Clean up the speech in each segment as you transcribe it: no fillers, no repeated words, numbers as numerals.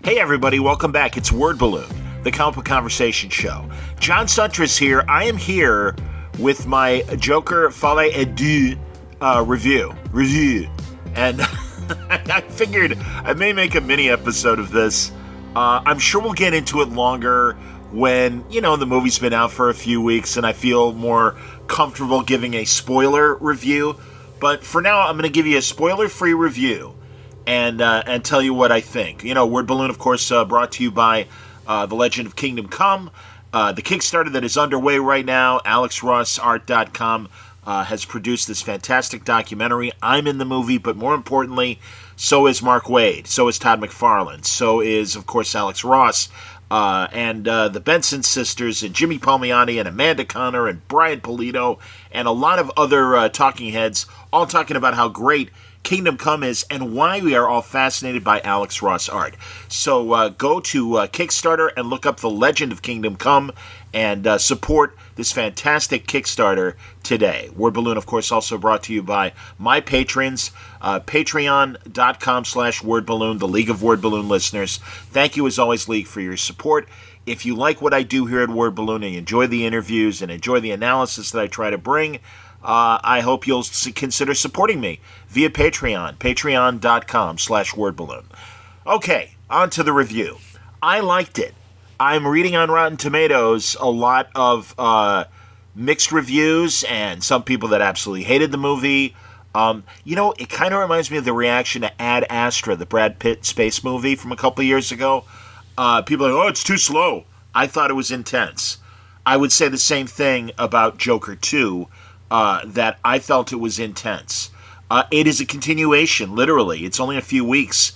Hey everybody, welcome back. It's Word Balloon, the comic book conversation show. John Suntress here. I am here with my Joker Folle et Deux review. And I figured I may make a mini episode of this. I'm sure we'll get into it longer when, the movie's been out for a few weeks and I feel more comfortable giving a spoiler review. But for now, I'm going to give you a spoiler-free review and tell you what I think. Word Balloon, of course, brought to you by The Legend of Kingdom Come. The Kickstarter that is underway right now, AlexRossArt.com, has produced this fantastic documentary. I'm in the movie, but more importantly, so is Mark Waid, so is Todd McFarlane, so is, of course, Alex Ross, and the Benson sisters, and Jimmy Palmiotti, and Amanda Connor, and Brian Polito, and a lot of other talking heads, all talking about how great Kingdom Come is and why we are all fascinated by Alex Ross art. So go to Kickstarter and look up The Legend of Kingdom Come and support this fantastic Kickstarter today. Word Balloon, of course, also brought to you by my patrons, patreon.com/wordballoon, the League of Word Balloon listeners. Thank you, as always, League, for your support. If you like what I do here at Word Balloon and you enjoy the interviews and enjoy the analysis that I try to bring, I hope you'll consider supporting me via Patreon, patreon.com/wordballoon. Okay, on to the review. I liked it. I'm reading on Rotten Tomatoes a lot of mixed reviews and some people that absolutely hated the movie. It kind of reminds me of the reaction to Ad Astra, the Brad Pitt space movie from a couple of years ago. People are like, it's too slow. I thought it was intense. I would say the same thing about Joker 2, that I felt it was intense. It is a continuation, literally. It's only a few weeks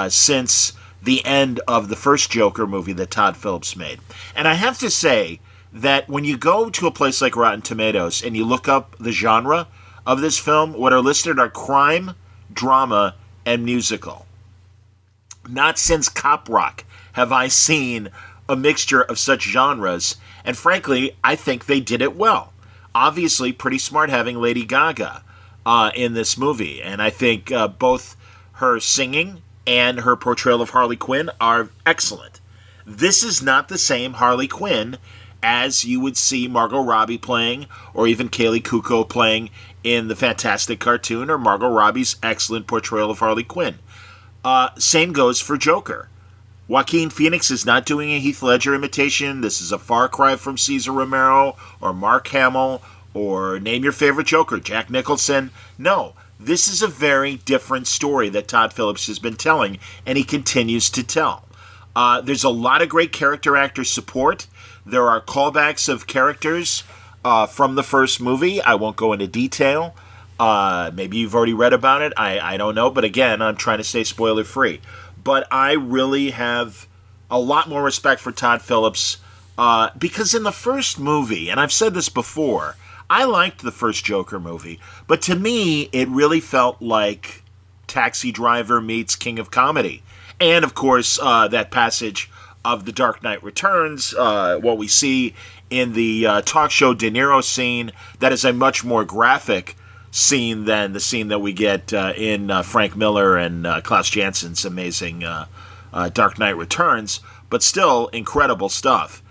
since the end of the first Joker movie that Todd Phillips made. And I have to say that when you go to a place like Rotten Tomatoes and you look up the genre of this film, what are listed are crime, drama, and musical. Not since Cop Rock have I seen a mixture of such genres, and frankly, I think they did it well. Obviously, pretty smart having Lady Gaga in this movie, and I think both her singing and her portrayal of Harley Quinn are excellent. This is not the same Harley Quinn as you would see Margot Robbie playing, or even Kaylee Cuoco playing in the fantastic cartoon, or Margot Robbie's excellent portrayal of Harley Quinn. Same goes for Joker. Joaquin Phoenix is not doing a Heath Ledger imitation. This is a far cry from Cesar Romero or Mark Hamill or name your favorite Joker, Jack Nicholson. No, this is a very different story that Todd Phillips has been telling, and he continues to tell. There's a lot of great character actor support. There are callbacks of characters from the first movie. I won't go into detail. Maybe you've already read about it. I don't know. But again, I'm trying to stay spoiler-free. But I really have a lot more respect for Todd Phillips because in the first movie, and I've said this before, I liked the first Joker movie, but to me, it really felt like Taxi Driver meets King of Comedy. And, of course, that passage of The Dark Knight Returns, what we see in the talk show De Niro scene, that is a much more graphic scene than the scene that we get in Frank Miller and Klaus Jansson's amazing Dark Knight Returns, but still incredible stuff,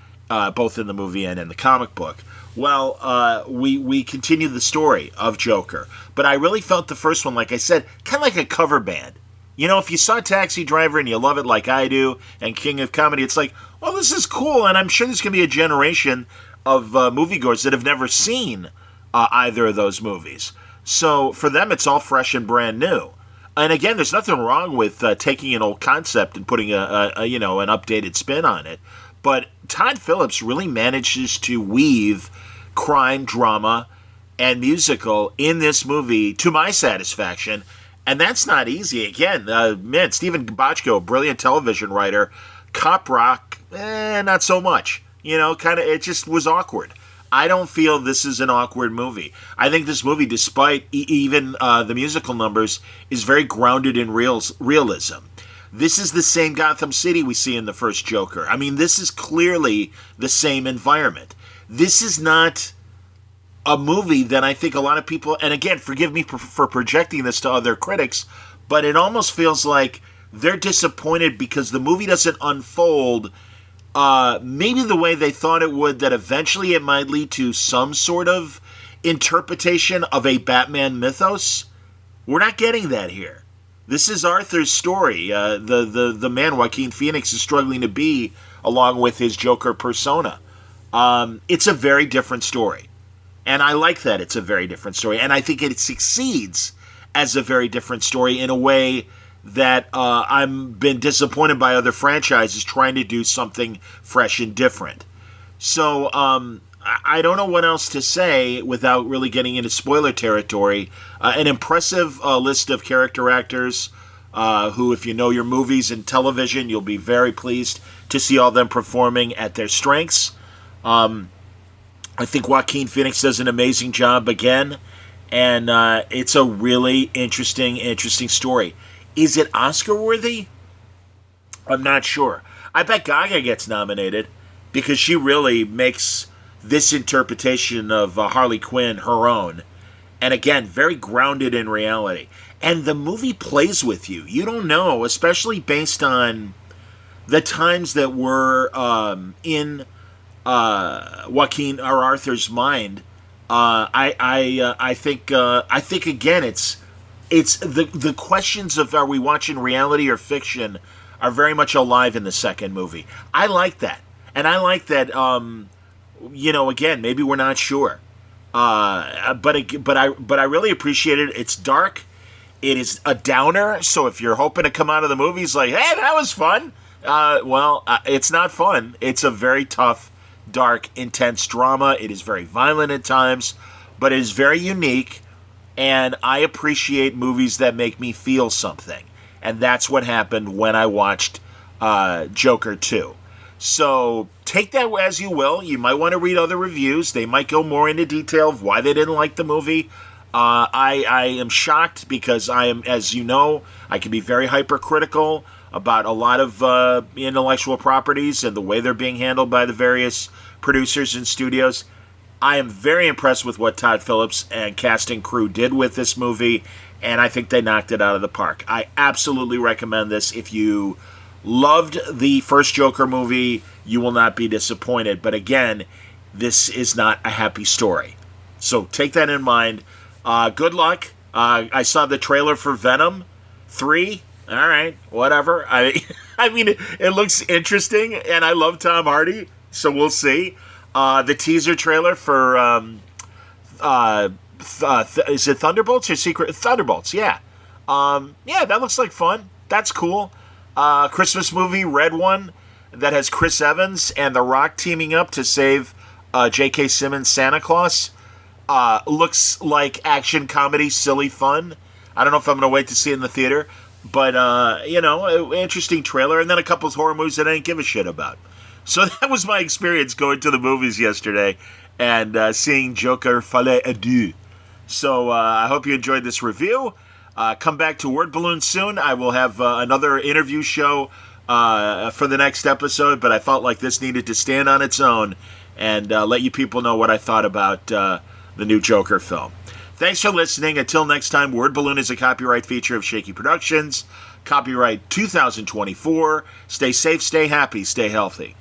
both in the movie and in the comic book. Well, we continue the story of Joker, but I really felt the first one, like I said, kind of like a cover band. If you saw Taxi Driver and you love it like I do, and King of Comedy, it's like, well, this is cool, and I'm sure there's going to be a generation of moviegoers that have never seen either of those movies. So for them, it's all fresh and brand new. And again, there's nothing wrong with taking an old concept and putting an updated spin on it. But Todd Phillips really manages to weave crime, drama, and musical in this movie to my satisfaction. And that's not easy. Again, Stephen Bochco, brilliant television writer. Cop Rock, not so much. It just was awkward. I don't feel this is an awkward movie. I think this movie, despite even the musical numbers, is very grounded in realism. This is the same Gotham City we see in the first Joker. I mean, this is clearly the same environment. This is not a movie that I think a lot of people, and again, forgive me for projecting this to other critics, but it almost feels like they're disappointed because the movie doesn't unfold maybe the way they thought it would, that eventually it might lead to some sort of interpretation of a Batman mythos. We're not getting that here. This is Arthur's story. The man Joaquin Phoenix is struggling to be, along with his Joker persona. It's a very different story. And I like that it's a very different story. And I think it succeeds as a very different story in a way that I've been disappointed by other franchises trying to do something fresh and different. So I don't know what else to say without really getting into spoiler territory. An impressive list of character actors who, if you know your movies and television, you'll be very pleased to see all them performing at their strengths. I think Joaquin Phoenix does an amazing job again, and it's a really interesting story. Is it Oscar-worthy? I'm not sure. I bet Gaga gets nominated because she really makes this interpretation of Harley Quinn her own. And again, very grounded in reality. And the movie plays with you. You don't know, especially based on the times that were in Joaquin or Arthur's mind. I think again, it's the questions of are we watching reality or fiction are very much alive in the second movie. I like that, and I like that. Again, maybe we're not sure, but I really appreciate it. It's dark. It is a downer. So if you're hoping to come out of the movies like, hey, that was fun, it's not fun. It's a very tough, dark, intense drama. It is very violent at times, but it is very unique. And I appreciate movies that make me feel something. And that's what happened when I watched Joker 2. So take that as you will. You might want to read other reviews. They might go more into detail of why they didn't like the movie. I am shocked because I am, as you know, I can be very hypercritical about a lot of intellectual properties and the way they're being handled by the various producers and studios. I am very impressed with what Todd Phillips and cast and crew did with this movie, and I think they knocked it out of the park. I absolutely recommend this. If you loved the first Joker movie, you will not be disappointed. But again, this is not a happy story. So take that in mind. Good luck. I saw the trailer for Venom 3. All right, whatever. I mean, it looks interesting, and I love Tom Hardy, so we'll see. The teaser trailer for is it Thunderbolts or Secret Thunderbolts? Yeah, that looks like fun. That's cool. Christmas movie, Red One, that has Chris Evans and The Rock teaming up to save J.K. Simmons' Santa Claus. Looks like action comedy, silly fun. I don't know if I'm gonna wait to see it in the theater, but interesting trailer, and then a couple of horror movies that I didn't give a shit about. So that was my experience going to the movies yesterday and seeing Joker Folle et Deux. So I hope you enjoyed this review. Come back to Word Balloon soon. I will have another interview show for the next episode, but I felt like this needed to stand on its own and let you people know what I thought about the new Joker film. Thanks for listening. Until next time, Word Balloon is a copyright feature of Shaky Productions. Copyright 2024. Stay safe, stay happy, stay healthy.